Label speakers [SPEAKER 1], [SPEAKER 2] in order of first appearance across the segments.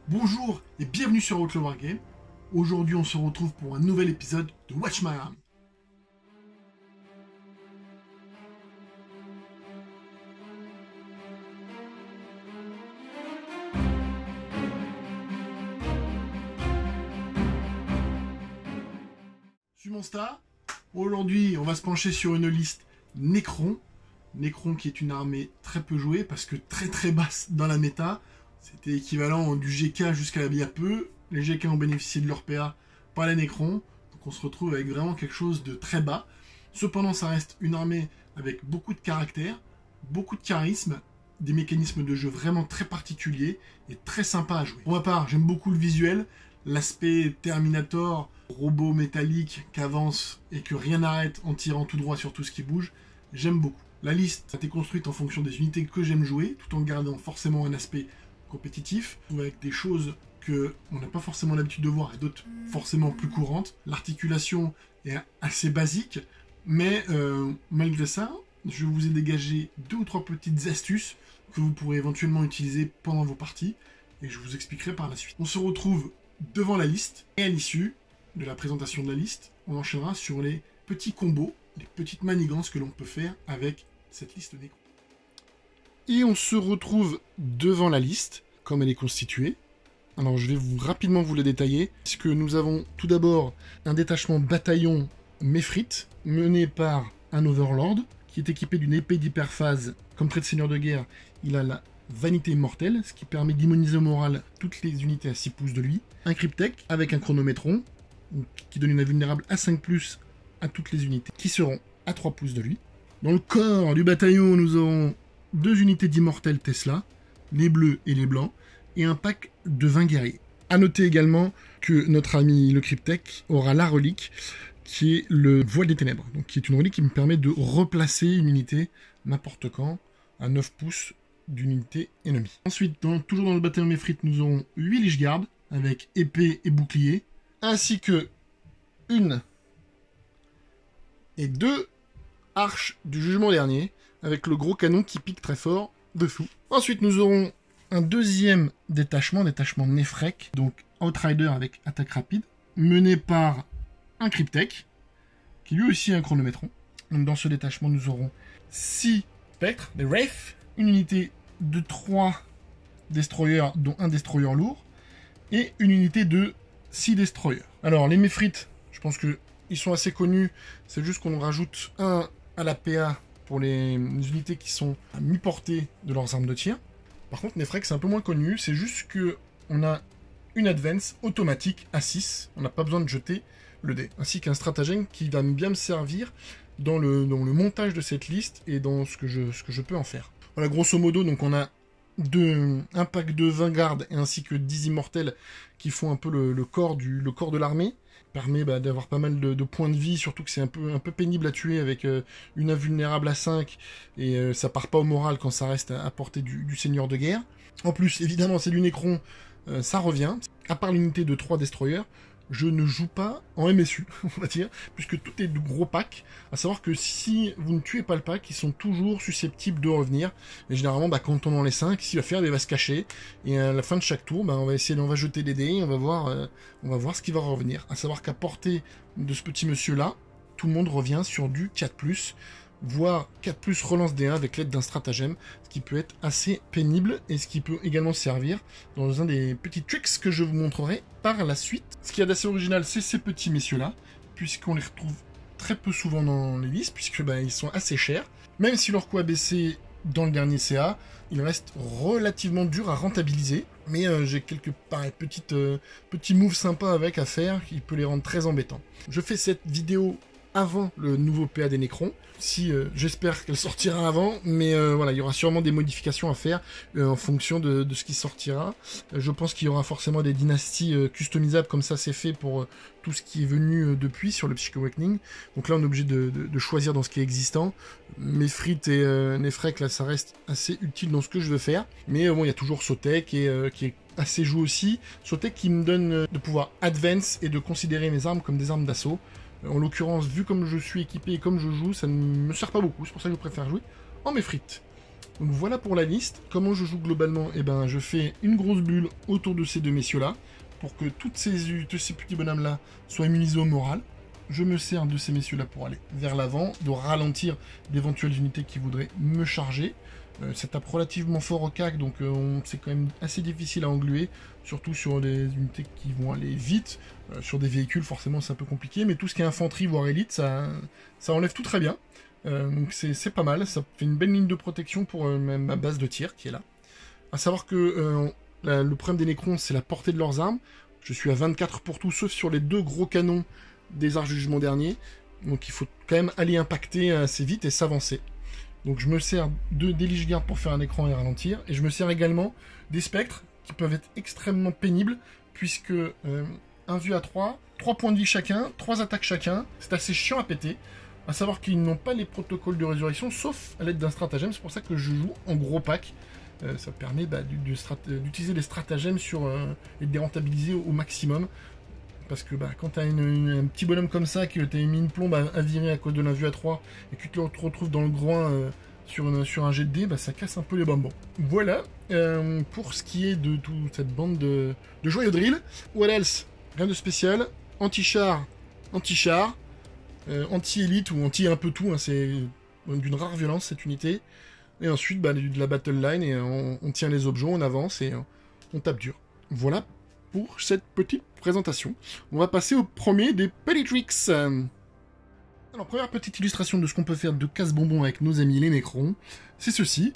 [SPEAKER 1] Bonjour et bienvenue sur Outlaw Wargame. Aujourd'hui on se retrouve pour un nouvel épisode de Watch My Army. Sur mon star, aujourd'hui on va se pencher sur une liste Necron. Necron qui est une armée très peu jouée parce que très basse dans la méta. C'était équivalent du GK jusqu'à il y a peu. Les GK ont bénéficié de leur PA, pas les Necrons. Donc on se retrouve avec vraiment quelque chose de très bas. Cependant, ça reste une armée avec beaucoup de caractère, beaucoup de charisme, des mécanismes de jeu vraiment très particuliers et très sympa à jouer. Pour ma part, j'aime beaucoup le visuel, l'aspect Terminator, robot métallique qui avance et que rien n'arrête en tirant tout droit sur tout ce qui bouge. J'aime beaucoup. La liste a été construite en fonction des unités que j'aime jouer, tout en gardant forcément un aspect compétitif, avec des choses qu'on n'a pas forcément l'habitude de voir et d'autres forcément plus courantes. L'articulation est assez basique, mais malgré ça, je vous ai dégagé 2 ou 3 petites astuces que vous pourrez éventuellement utiliser pendant vos parties, et je vous expliquerai par la suite. On se retrouve devant la liste, et à l'issue de la présentation de la liste, on enchaînera sur les petits combos, les petites manigances que l'on peut faire avec cette liste Necron. Et on se retrouve devant la liste, comme elle est constituée. Alors je vais rapidement vous la détailler, puisque nous avons tout d'abord un détachement bataillon Méphrite, mené par un Overlord, qui est équipé d'une épée d'hyperphase. Comme trait de seigneur de guerre, il a la vanité mortelle, ce qui permet d'immuniser au moral toutes les unités à 6 pouces de lui. Un Cryptek avec un chronométron, qui donne une invulnérable à 5+, à toutes les unités qui seront à 3 pouces de lui. Dans le corps du bataillon, nous aurons 2 unités d'immortels Tesla, les bleus et les blancs, et un pack de 20 guerriers. A noter également que notre ami le Cryptek aura la relique, qui est le voile des ténèbres, donc qui est une relique qui me permet de replacer une unité n'importe quand à 9 pouces d'une unité ennemie. Ensuite, toujours dans le bataillon Méphrite, nous aurons 8 Lich-Gardes, avec épée et bouclier, ainsi que 1 et 2 arches du jugement dernier, avec le gros canon qui pique très fort dessous. Ensuite, nous aurons un deuxième détachement Nefrek, donc Outrider avec attaque rapide, mené par un Cryptek, qui lui aussi a un chronométron. Donc dans ce détachement, nous aurons 6 spectres, des Wraith, une unité de 3 destroyers, dont un destroyer lourd, et une unité de 6 destroyers. Alors, les Méphrites, je pense que ils sont assez connus, c'est juste qu'on rajoute un à la PA pour les unités qui sont à mi-portée de leurs armes de tir. Par contre, Nefrek, c'est un peu moins connu, c'est juste qu'on a une advance automatique à 6, on n'a pas besoin de jeter le dé, ainsi qu'un stratagème qui va bien me servir dans le montage de cette liste et dans ce que je peux en faire. Voilà, grosso modo, donc on a un pack de 20 gardes ainsi que 10 immortels qui font un peu le corps de l'armée. Permet d'avoir pas mal de points de vie, surtout que c'est un peu pénible à tuer avec une invulnérable à 5, et ça part pas au moral quand ça reste à portée du seigneur de guerre. En plus, évidemment, c'est du Necron, ça revient. À part l'unité de 3 destroyers, je ne joue pas en MSU, on va dire, puisque tout est de gros packs, à savoir que si vous ne tuez pas le pack, ils sont toujours susceptibles de revenir, et généralement, quand on en laisse un, qu'est-ce qu'il va faire? Il va se cacher, et à la fin de chaque tour, on va jeter des dés, on va voir ce qui va revenir. À savoir qu'à portée de ce petit monsieur-là, tout le monde revient sur du 4+, voire 4+, relance D1 avec l'aide d'un stratagème, ce qui peut être assez pénible et ce qui peut également servir dans un des petits tricks que je vous montrerai par la suite. Ce qu'il y a d'assez original, c'est ces petits messieurs-là, puisqu'on les retrouve très peu souvent dans les listes, puisque ils sont assez chers. Même si leur coût a baissé dans le dernier CA, il reste relativement dur à rentabiliser, mais j'ai quelques petits moves sympas avec à faire qui peut les rendre très embêtants. Je fais cette vidéo avant le nouveau PA des Necrons, si j'espère qu'elle sortira avant, mais voilà, il y aura sûrement des modifications à faire en fonction de ce qui sortira. Je pense qu'il y aura forcément des dynasties customisables, comme ça c'est fait pour tout ce qui est venu depuis sur le Psychic Awakening. Donc là on est obligé de choisir dans ce qui est existant. Méphrite et Nefrek, là ça reste assez utile dans ce que je veux faire, mais bon, il y a toujours Sotek qui est assez joué aussi. Sotek qui me donne de pouvoir advance et de considérer mes armes comme des armes d'assaut. En l'occurrence, vu comme je suis équipé et comme je joue, ça ne me sert pas beaucoup. C'est pour ça que je préfère jouer en Méphrite. Donc voilà pour la liste. Comment je joue globalement? Eh ben, je fais une grosse bulle autour de ces deux messieurs-là, pour que tous ces petits bonhommes-là soient immunisés au moral. Je me sers de ces messieurs-là pour aller vers l'avant, de ralentir d'éventuelles unités qui voudraient me charger. Ça tape relativement fort au CAC, donc c'est quand même assez difficile à engluer, surtout sur les unités qui vont aller vite. Sur des véhicules, forcément, c'est un peu compliqué, mais tout ce qui est infanterie, voire élite, ça enlève tout très bien. Donc c'est pas mal, ça fait une belle ligne de protection pour ma base de tir qui est là. À savoir que le problème des Nécrons, c'est la portée de leurs armes. Je suis à 24 pour tout, sauf sur les deux gros canons des Arches du Jugement Dernier. Donc il faut quand même aller impacter assez vite et s'avancer. Donc je me sers des Lich-Gardes pour faire un écran et ralentir. Et je me sers également des Spectres qui peuvent être extrêmement pénibles, puisque un vue à 3 points de vie chacun, 3 attaques chacun, c'est assez chiant à péter. À savoir qu'ils n'ont pas les protocoles de résurrection, sauf à l'aide d'un stratagème. C'est pour ça que je joue en gros pack. Ça permet d'utiliser les stratagèmes et de les rentabiliser au maximum. Parce que quand tu as un petit bonhomme comme ça, que tu as mis une plombe à virer à cause de l'invue à 3, et que tu te retrouves dans le groin sur un jet de dés, ça casse un peu les bonbons. Voilà, pour ce qui est de toute cette bande de joyeux drill. What else? Rien de spécial. Anti-char, anti-élite ou anti un peu tout, hein, c'est d'une rare violence cette unité. Et ensuite, de la battle line, et on tient les objets, on avance et on tape dur. Voilà pour cette petite présentation. On va passer au premier des Petty Tricks. Alors, première petite illustration de ce qu'on peut faire de casse-bonbons avec nos amis les Nécrons, c'est ceci.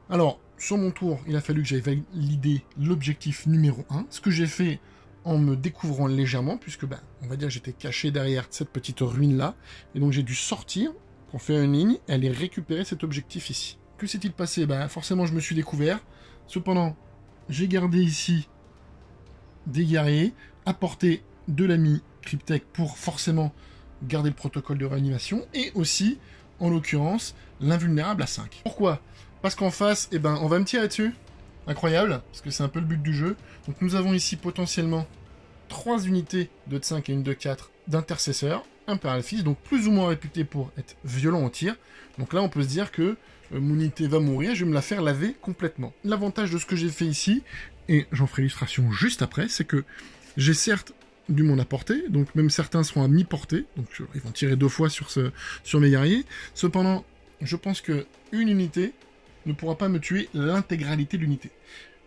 [SPEAKER 1] Alors, sur mon tour, il a fallu que j'aille valider l'objectif numéro 1, ce que j'ai fait en me découvrant légèrement, puisque, on va dire que j'étais caché derrière cette petite ruine-là, et donc j'ai dû sortir pour faire une ligne et aller récupérer cet objectif ici. Que s'est-il passé? Forcément, je me suis découvert. Cependant, j'ai gardé ici des guerriers, apporté de l'ami Cryptek pour forcément garder le protocole de réanimation, et aussi, en l'occurrence, l'invulnérable à 5. Pourquoi? Parce qu'en face, on va me tirer dessus. Incroyable, parce que c'est un peu le but du jeu. Donc nous avons ici potentiellement 3 unités de 5 et une de 4 d'intercesseurs, Imperial Fist, donc plus ou moins réputé pour être violent au tir. Donc là, on peut se dire que mon unité va mourir, je vais me la faire laver complètement. L'avantage de ce que j'ai fait ici, et j'en ferai l'illustration juste après, c'est que j'ai certes du monde à portée, donc même certains seront à mi-portée, donc ils vont tirer 2 fois sur mes guerriers. Cependant, je pense que une unité ne pourra pas me tuer l'intégralité de l'unité.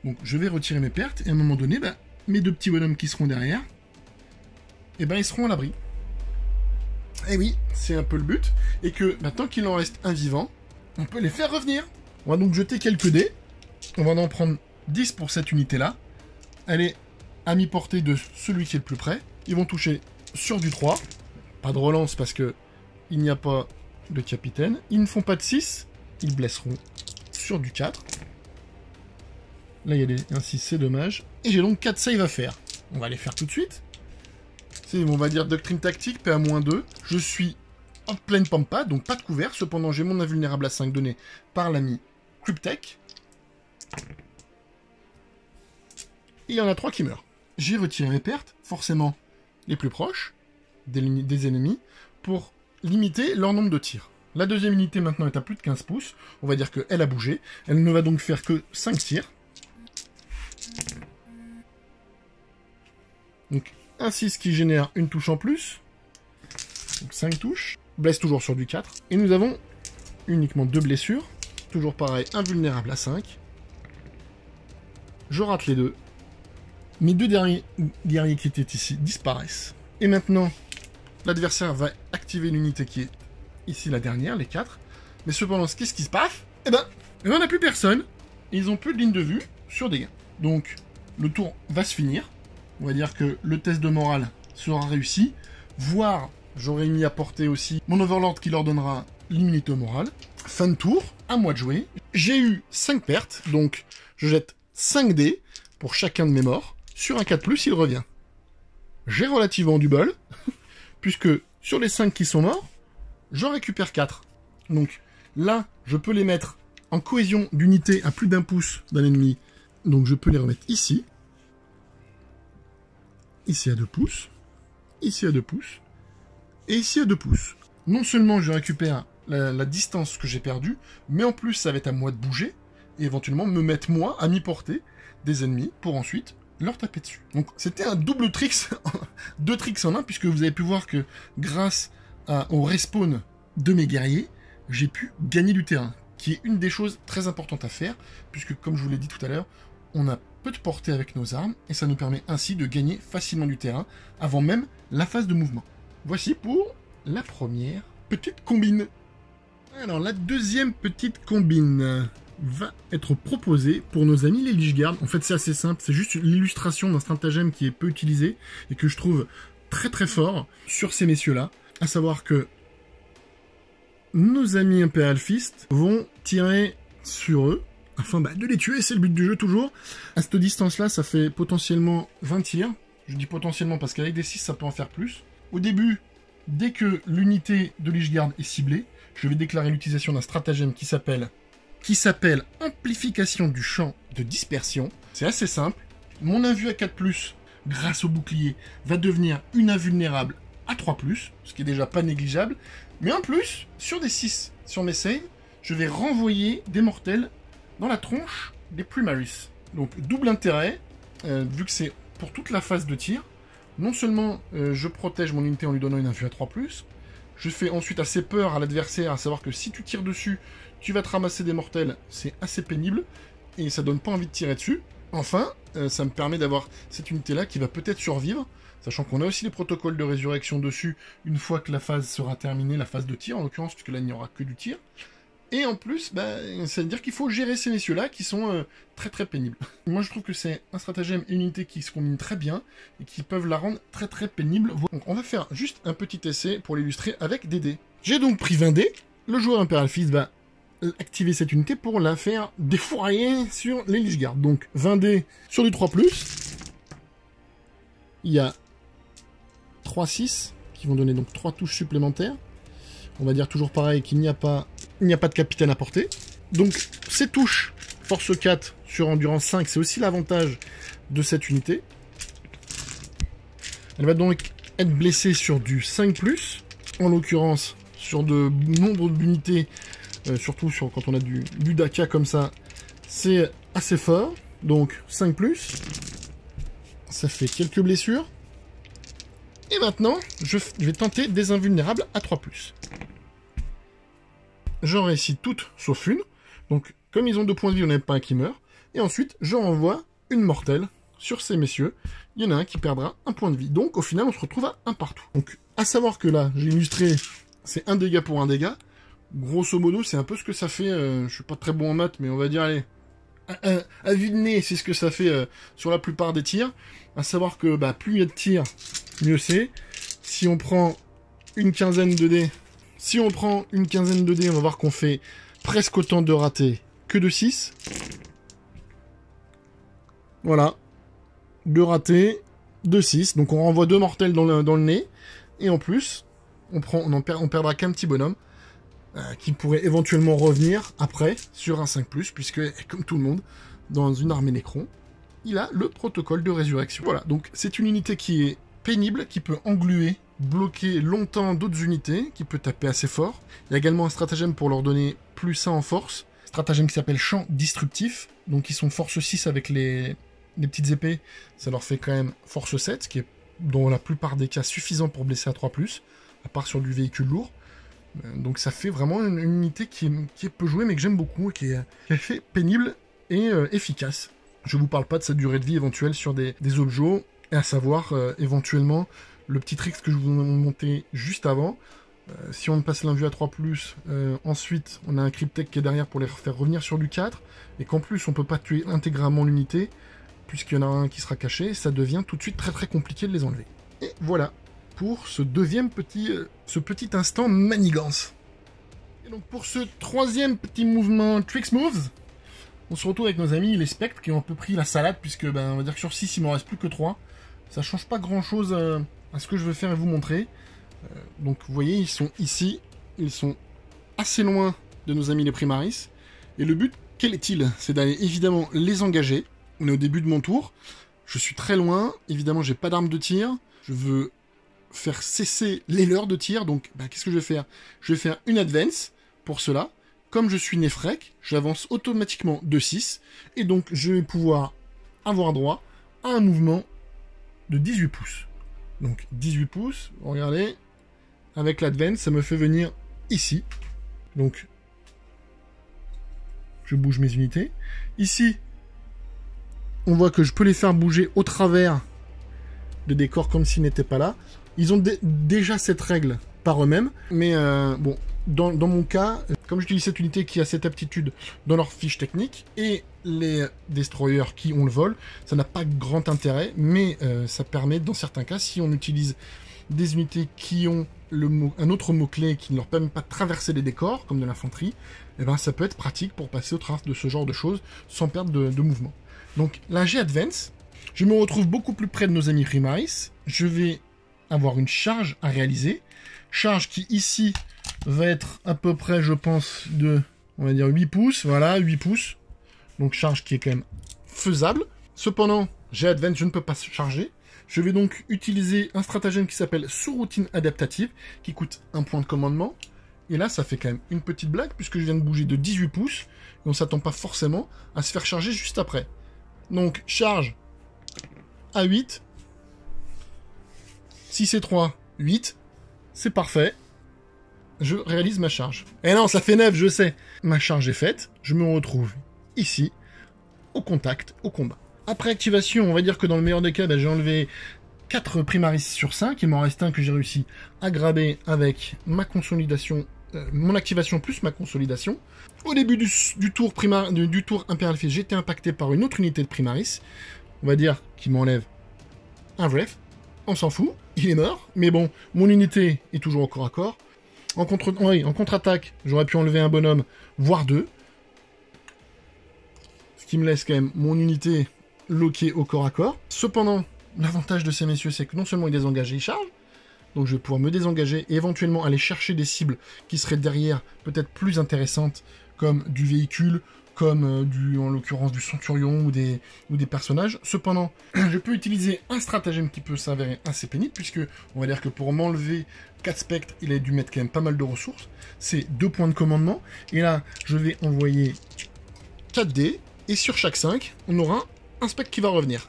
[SPEAKER 1] Donc je vais retirer mes pertes, et à un moment donné, mes 2 petits bonhommes qui seront derrière, ils seront à l'abri. Et oui, c'est un peu le but, et que tant qu'il en reste un vivant, on peut les faire revenir. On va donc jeter quelques dés, on va en prendre 10 pour cette unité-là. Elle est à mi-portée de celui qui est le plus près. Ils vont toucher sur du 3. Pas de relance parce que il n'y a pas de capitaine. Ils ne font pas de 6. Ils blesseront sur du 4. Là, il y a un 6, c'est dommage. Et j'ai donc 4 saves à faire. On va les faire tout de suite. C'est, on va dire, doctrine tactique, PA-2. Je suis en pleine pampa, donc pas de couvert. Cependant, j'ai mon invulnérable à 5 donné par l'ami Cryptek. Il y en a 3 qui meurent. J'ai retiré mes pertes, forcément les plus proches des ennemis, pour limiter leur nombre de tirs. La deuxième unité maintenant est à plus de 15 pouces. On va dire qu'elle a bougé. Elle ne va donc faire que 5 tirs. Donc un 6 qui génère une touche en plus. Donc 5 touches. Blesse toujours sur du 4. Et nous avons uniquement 2 blessures. Toujours pareil, invulnérable à 5. Je rate les 2. Mes 2 derniers guerriers qui étaient ici disparaissent. Et maintenant, l'adversaire va activer l'unité qui est ici la dernière, les 4. Mais cependant, qu'est-ce qui se passe? On n'a plus personne. Et ils ont plus de ligne de vue sur des gains. Donc, le tour va se finir. On va dire que le test de morale sera réussi. Voire, j'aurais mis à portée aussi mon Overlord qui leur donnera l'immunité au moral. Fin de tour, à moi de jouer. J'ai eu 5 pertes, donc je jette 5 dés pour chacun de mes morts. Sur un 4+, il revient. J'ai relativement du bol, puisque sur les 5 qui sont morts, j'en récupère 4. Donc là, je peux les mettre en cohésion d'unité à plus d'1 pouce d'un ennemi. Donc je peux les remettre ici. Ici à 2 pouces. Ici à 2 pouces. Et ici à 2 pouces. Non seulement je récupère la distance que j'ai perdue, mais en plus ça va être à moi de bouger. et éventuellement me mettre moi à mi-portée des ennemis pour ensuite leur taper dessus. Donc c'était un double tricks, 2 tricks en un, puisque vous avez pu voir que grâce au respawn de mes guerriers, j'ai pu gagner du terrain, qui est une des choses très importantes à faire, puisque comme je vous l'ai dit tout à l'heure, on a peu de portée avec nos armes, et ça nous permet ainsi de gagner facilement du terrain, avant même la phase de mouvement. Voici pour la première petite combine. Alors la deuxième petite combine va être proposée pour nos amis les Lich Guard. En fait c'est assez simple, c'est juste l'illustration d'un stratagème qui est peu utilisé, et que je trouve très très fort sur ces messieurs-là, à savoir que nos amis Imperial Fist vont tirer sur eux, afin de les tuer, c'est le but du jeu toujours. À cette distance-là, ça fait potentiellement 20 tirs. Je dis potentiellement parce qu'avec des 6, ça peut en faire plus. Au début, dès que l'unité de Lich Guard est ciblée, je vais déclarer l'utilisation d'un stratagème qui s'appelle amplification du champ de dispersion. C'est assez simple. Mon invue à 4+, grâce au bouclier, va devenir une invulnérable à 3+, ce qui est déjà pas négligeable. Mais en plus, sur des 6, sur mes saves, je vais renvoyer des mortels dans la tronche des Primaris. Donc double intérêt, vu que c'est pour toute la phase de tir. Non seulement je protège mon unité en lui donnant une invue à 3+, je fais ensuite assez peur à l'adversaire, à savoir que si tu tires dessus, tu vas te ramasser des mortels, c'est assez pénible, et ça donne pas envie de tirer dessus. Enfin, ça me permet d'avoir cette unité-là qui va peut-être survivre, sachant qu'on a aussi les protocoles de résurrection dessus, une fois que la phase sera terminée, la phase de tir en l'occurrence, puisque là il n'y aura que du tir. Et en plus, ça veut dire qu'il faut gérer ces messieurs-là qui sont très très pénibles. Moi je trouve que c'est un stratagème et une unité qui se combinent très bien et qui peuvent la rendre très très pénible. Donc on va faire juste un petit essai pour l'illustrer avec des dés. J'ai donc pris 20 dés. Le joueur Imperial Fist va activer cette unité pour la faire défourailler sur les Lich Guard. Donc 20 dés sur du 3+. Il y a 3-6 qui vont donner donc 3 touches supplémentaires. On va dire toujours pareil qu'il n'y a pas de capitaine à porter. Donc ces touches, force 4 sur endurance 5, c'est aussi l'avantage de cette unité. Elle va donc être blessée sur du 5+, en l'occurrence sur de nombre d'unités, surtout quand on a du Daka comme ça, c'est assez fort. Donc 5+, ça fait quelques blessures. Et maintenant, je vais tenter des invulnérables à 3+. J'en réussis toutes sauf une. Donc, comme ils ont 2 points de vie, on n'a pas un qui meurt. Et ensuite, je renvoie une mortelle sur ces messieurs. Il y en a un qui perdra un point de vie. Donc, au final, on se retrouve à 1 partout. Donc, à savoir que là, j'ai illustré, c'est 1 dégât pour 1 dégât. Grosso modo, c'est un peu ce que ça fait. Je suis pas très bon en maths, mais on va dire, allez, à vue de nez, c'est ce que ça fait sur la plupart des tirs. À savoir que plus il y a de tirs, mieux c'est. Si on prend une quinzaine de dés, on va voir qu'on fait presque autant de ratés que de 6. Voilà. 2 ratés, de 6. Donc on renvoie 2 mortels dans le nez. Et en plus, on perdra qu'un petit bonhomme qui pourrait éventuellement revenir après sur un 5+, puisque, comme tout le monde, dans une armée Necron, il a le protocole de résurrection. Voilà, donc c'est une unité qui est pénible, qui peut engluer, bloquer longtemps d'autres unités, qui peut taper assez fort. Il y a également un stratagème pour leur donner plus 1 en force, stratagème qui s'appelle champ disruptif, donc ils sont force 6 avec les petites épées, ça leur fait quand même force 7, ce qui est dans la plupart des cas suffisant pour blesser à 3+, à part sur du véhicule lourd. Donc ça fait vraiment une unité qui est peu jouée, mais que j'aime beaucoup, et qui est fait pénible et efficace. Je vous parle pas de sa durée de vie éventuelle sur des objets, et à savoir éventuellement le petit trick que je vous ai monté juste avant. Si on passe l'invue à 3+, ensuite on a un Cryptek qui est derrière pour les faire revenir sur du 4, et qu'en plus on peut pas tuer intégralement l'unité, puisqu'il y en a un qui sera caché, ça devient tout de suite très très compliqué de les enlever. Et voilà pour ce deuxième petit instant manigance. Et donc pour ce troisième petit mouvement Tricks Moves, on se retrouve avec nos amis les Spectres qui ont un peu pris la salade, puisque on va dire que sur 6 il m'en reste plus que 3. Ça change pas grand chose à ce que je veux faire et vous montrer. Donc vous voyez, ils sont ici, ils sont assez loin de nos amis les Primaris. Et le but, quel est-il? C'est d'aller évidemment les engager. On est au début de mon tour. Je suis très loin, évidemment j'ai pas d'arme de tir. Je veux faire cesser les leurs de tir, donc qu'est-ce que je vais faire? Je vais faire une advance pour cela, comme je suis Nefrek, j'avance automatiquement de 6, et donc je vais pouvoir avoir droit à un mouvement de 18 pouces. Donc 18 pouces, regardez, avec l'Advance, ça me fait venir ici. Donc, je bouge mes unités. Ici, on voit que je peux les faire bouger au travers de décors comme s'ils n'étaient pas là. Ils ont déjà cette règle par eux-mêmes, mais bon, dans mon cas, comme j'utilise cette unité qui a cette aptitude dans leur fiche technique, et les destroyers qui ont le vol, ça n'a pas grand intérêt, mais ça permet, dans certains cas, si on utilise des unités qui ont un autre mot-clé qui ne leur permet pas de traverser les décors, comme de l'infanterie, eh ben, ça peut être pratique pour passer au travers de ce genre de choses sans perdre de mouvement. Donc là, j'ai Advance, je me retrouve beaucoup plus près de nos amis Primaris, je vais avoir une charge à réaliser, charge qui ici va être à peu près, je pense, de, on va dire 8 pouces, voilà, 8 pouces, donc charge qui est quand même faisable. Cependant, j'ai Advance, je ne peux pas charger. Je vais donc utiliser un stratagème qui s'appelle sous-routine adaptative, qui coûte 1 point de commandement. Et là, ça fait quand même une petite blague, puisque je viens de bouger de 18 pouces, et on ne s'attend pas forcément à se faire charger juste après. Donc, charge à 8. 6 et 3, 8. C'est parfait. Je réalise ma charge. Eh non, ça fait 9, je sais. Ma charge est faite. Je me retrouve ici, au contact, au combat. Après activation, on va dire que dans le meilleur des cas, j'ai enlevé 4 Primaris sur 5. Il m'en reste un que j'ai réussi à graber avec ma consolidation, mon activation plus ma consolidation. Au début du tour Imperial Fist, j'ai été impacté par une autre unité de Primaris. On va dire qu'il m'enlève un Wraith. On s'en fout, il est mort. Mais bon, mon unité est toujours au corps à corps. En contre-attaque, j'aurais pu enlever un bonhomme, voire 2. Ce qui me laisse quand même mon unité loquée au corps à corps. Cependant, l'avantage de ces messieurs, c'est que non seulement ils désengagent, ils chargent. Donc je vais pouvoir me désengager et éventuellement aller chercher des cibles qui seraient derrière, peut-être plus intéressantes, comme du véhicule, comme en l'occurrence du Centurion ou des personnages. Cependant, je peux utiliser un stratagème qui peut s'avérer assez pénible, puisque on va dire que pour m'enlever 4 spectres, il a dû mettre quand même pas mal de ressources. C'est 2 points de commandement. Et là, je vais envoyer 4 dés, et sur chaque 5, on aura un spectre qui va revenir.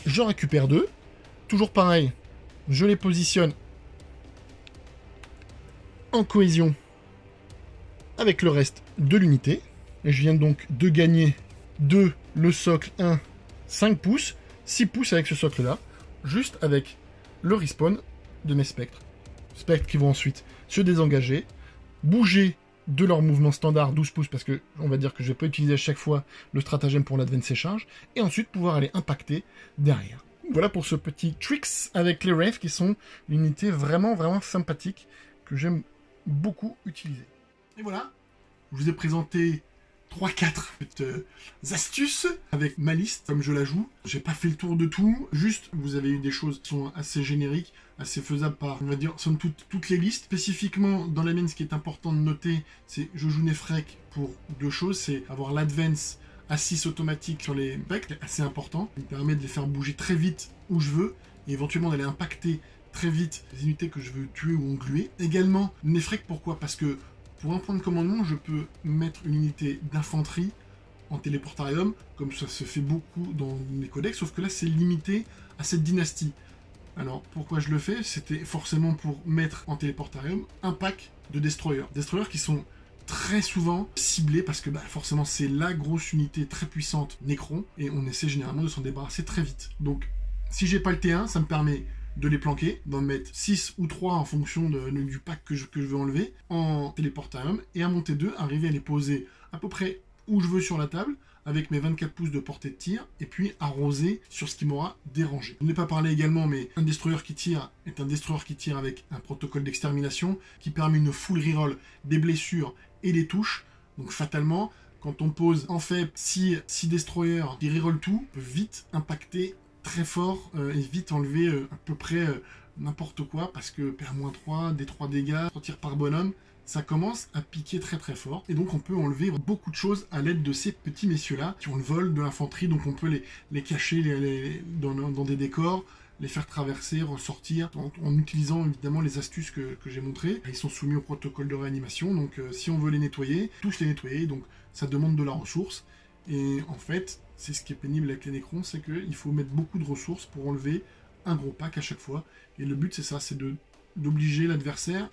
[SPEAKER 1] Je récupère 2. Toujours pareil, je les positionne en cohésion avec le reste de l'unité. Et je viens donc de gagner 2, le socle, 1, 5 pouces, 6 pouces avec ce socle-là, juste avec le respawn de mes spectres. Spectres qui vont ensuite se désengager, bouger de leur mouvement standard 12 pouces, parce que on va dire que je ne vais pas utiliser à chaque fois le stratagème pour l'advance et charge, et ensuite pouvoir aller impacter derrière. Voilà pour ce petit tricks avec les Wraiths, qui sont une unité vraiment, vraiment sympathique, que j'aime beaucoup utiliser. Et voilà, je vous ai présenté 3-4 astuces avec ma liste, comme je la joue. J'ai pas fait le tour de tout, juste vous avez eu des choses qui sont assez génériques, assez faisables par, on va dire, somme toute, toutes les listes. Spécifiquement, dans la mine, ce qui est important de noter, c'est je joue Nefrek pour 2 choses, c'est avoir l'advance à 6 automatique sur les spectres, c'est assez important. Il me permet de les faire bouger très vite où je veux, et éventuellement d'aller impacter très vite les unités que je veux tuer ou engluer. Également, Nefrek, pourquoi? Parce que pour un point de commandement, je peux mettre une unité d'infanterie en téléportarium, comme ça se fait beaucoup dans mes codex, sauf que là, c'est limité à cette dynastie. Alors, pourquoi je le fais? C'était forcément pour mettre en téléportarium un pack de destroyers. Destroyers qui sont très souvent ciblés, parce que forcément, c'est la grosse unité très puissante Necron, et on essaie généralement de s'en débarrasser très vite. Donc, si j'ai pas le T1, ça me permet de les planquer, d'en mettre 6 ou 3 en fonction du pack que je veux enlever, en téléportarium, et à mon T2, arriver à les poser à peu près où je veux sur la table, avec mes 24 pouces de portée de tir, et puis arroser sur ce qui m'aura dérangé. Je n'ai pas parlé également, mais un destroyer qui tire est un destroyer qui tire avec un protocole d'extermination, qui permet une full reroll des blessures et des touches, donc fatalement, quand on pose en fait 6 destroyers qui reroll tout, peut vite impacter très fort et vite enlever à peu près n'importe quoi, parce que PA-3, des 3 dégâts, 3 tirs par bonhomme, ça commence à piquer très très fort, et donc on peut enlever beaucoup de choses à l'aide de ces petits messieurs-là, qui ont le vol de l'infanterie, donc on peut les cacher dans des décors, les faire traverser, ressortir, en utilisant évidemment les astuces que j'ai montrées. Ils sont soumis au protocole de réanimation, donc si on veut les nettoyer, tous les nettoyer, donc ça demande de la ressource. Et en fait, c'est ce qui est pénible avec les Necrons, c'est qu'il faut mettre beaucoup de ressources pour enlever un gros pack à chaque fois. Et le but, c'est ça, c'est d'obliger l'adversaire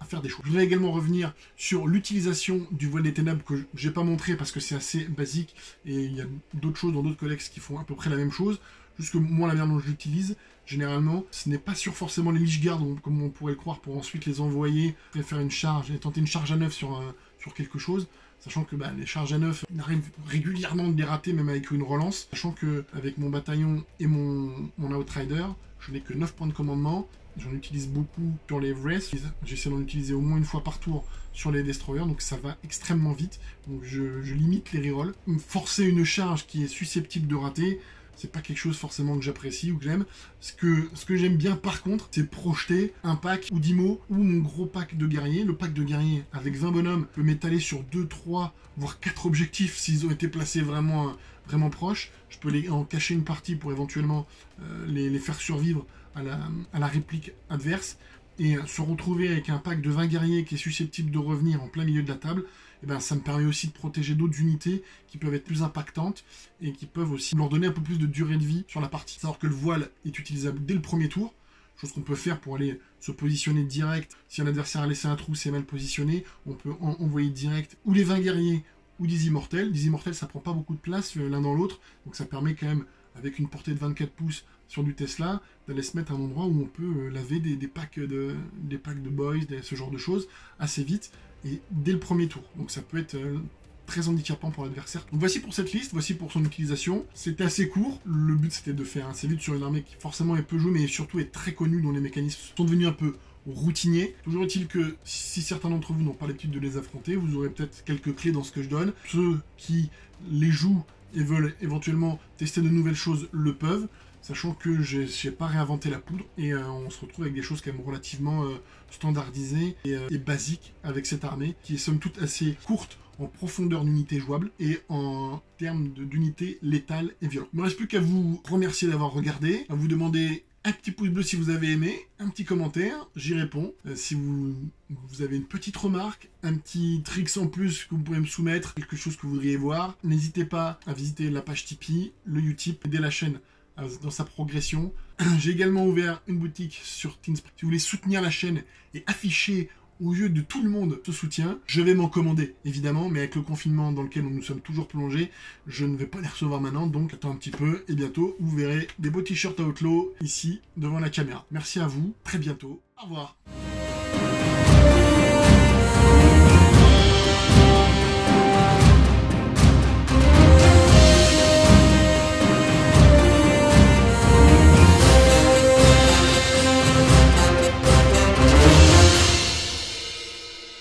[SPEAKER 1] à faire des choses. Je voudrais également revenir sur l'utilisation du voile des ténèbres que j'ai pas montré parce que c'est assez basique et il y a d'autres choses dans d'autres codex qui font à peu près la même chose. Juste que moi, la manière dont je l'utilise, généralement, ce n'est pas sur forcément les Lich Guard, comme on pourrait le croire, pour ensuite les envoyer et faire une charge, et tenter une charge à neuf sur quelque chose. Sachant que les charges à neuf, il arrive régulièrement de les rater, même avec une relance. Sachant que avec mon bataillon et mon Outrider, je n'ai que 9 points de commandement. J'en utilise beaucoup sur les Wraiths. J'essaie d'en utiliser au moins une fois par tour sur les Destroyers, donc ça va extrêmement vite. Donc je limite les rerolls. Forcer une charge qui est susceptible de rater, c'est pas quelque chose forcément que j'apprécie ou que j'aime. Ce que j'aime bien par contre, c'est projeter un pack ou d'IMO ou mon gros pack de guerriers. Le pack de guerriers avec 20 bonhommes peut m'étaler sur 2, 3, voire 4 objectifs s'ils ont été placés vraiment proches. Je peux en cacher une partie pour éventuellement les faire survivre à la réplique adverse. Et se retrouver avec un pack de 20 guerriers qui est susceptible de revenir en plein milieu de la table, et ben ça me permet aussi de protéger d'autres unités qui peuvent être plus impactantes et qui peuvent aussi leur donner un peu plus de durée de vie sur la partie. Savoir que le voile est utilisable dès le premier tour, chose qu'on peut faire pour aller se positionner direct. Si un adversaire a laissé un trou, c'est mal positionné, on peut envoyer direct ou les 20 guerriers ou des immortels. Des immortels, ça prend pas beaucoup de place l'un dans l'autre, donc ça permet quand même, avec une portée de 24 pouces sur du Tesla, d'aller se mettre à un endroit où on peut laver des packs de boys, ce genre de choses, assez vite, et dès le premier tour. Donc ça peut être très handicapant pour l'adversaire. Donc voici pour cette liste, voici pour son utilisation. C'était assez court, le but c'était de faire assez vite sur une armée qui forcément est peu jouée, mais surtout est très connue, dont les mécanismes sont devenus un peu routiniers. Toujours est-il que si certains d'entre vous n'ont pas l'habitude de les affronter, vous aurez peut-être quelques clés dans ce que je donne. Ceux qui les jouent et veulent éventuellement tester de nouvelles choses le peuvent, sachant que j'ai pas réinventé la poudre et on se retrouve avec des choses quand même relativement standardisées et basiques avec cette armée qui est somme toute assez courte en profondeur d'unité jouable et en termes d'unité létale et violente. Il ne me reste plus qu'à vous remercier d'avoir regardé, à vous demander un petit pouce bleu si vous avez aimé, un petit commentaire, j'y réponds. Si vous avez une petite remarque, un petit tricks en plus que vous pouvez me soumettre, quelque chose que vous voudriez voir, n'hésitez pas à visiter la page Tipeee, le Utip, aider la chaîne dans sa progression. J'ai également ouvert une boutique sur Teespring. Si vous voulez soutenir la chaîne et afficher aux yeux de tout le monde ce soutien, je vais m'en commander, évidemment, mais avec le confinement dans lequel nous sommes toujours plongés, je ne vais pas les recevoir maintenant, donc attends un petit peu, et bientôt, vous verrez des beaux t-shirts Outlaw ici, devant la caméra. Merci à vous, très bientôt, au revoir.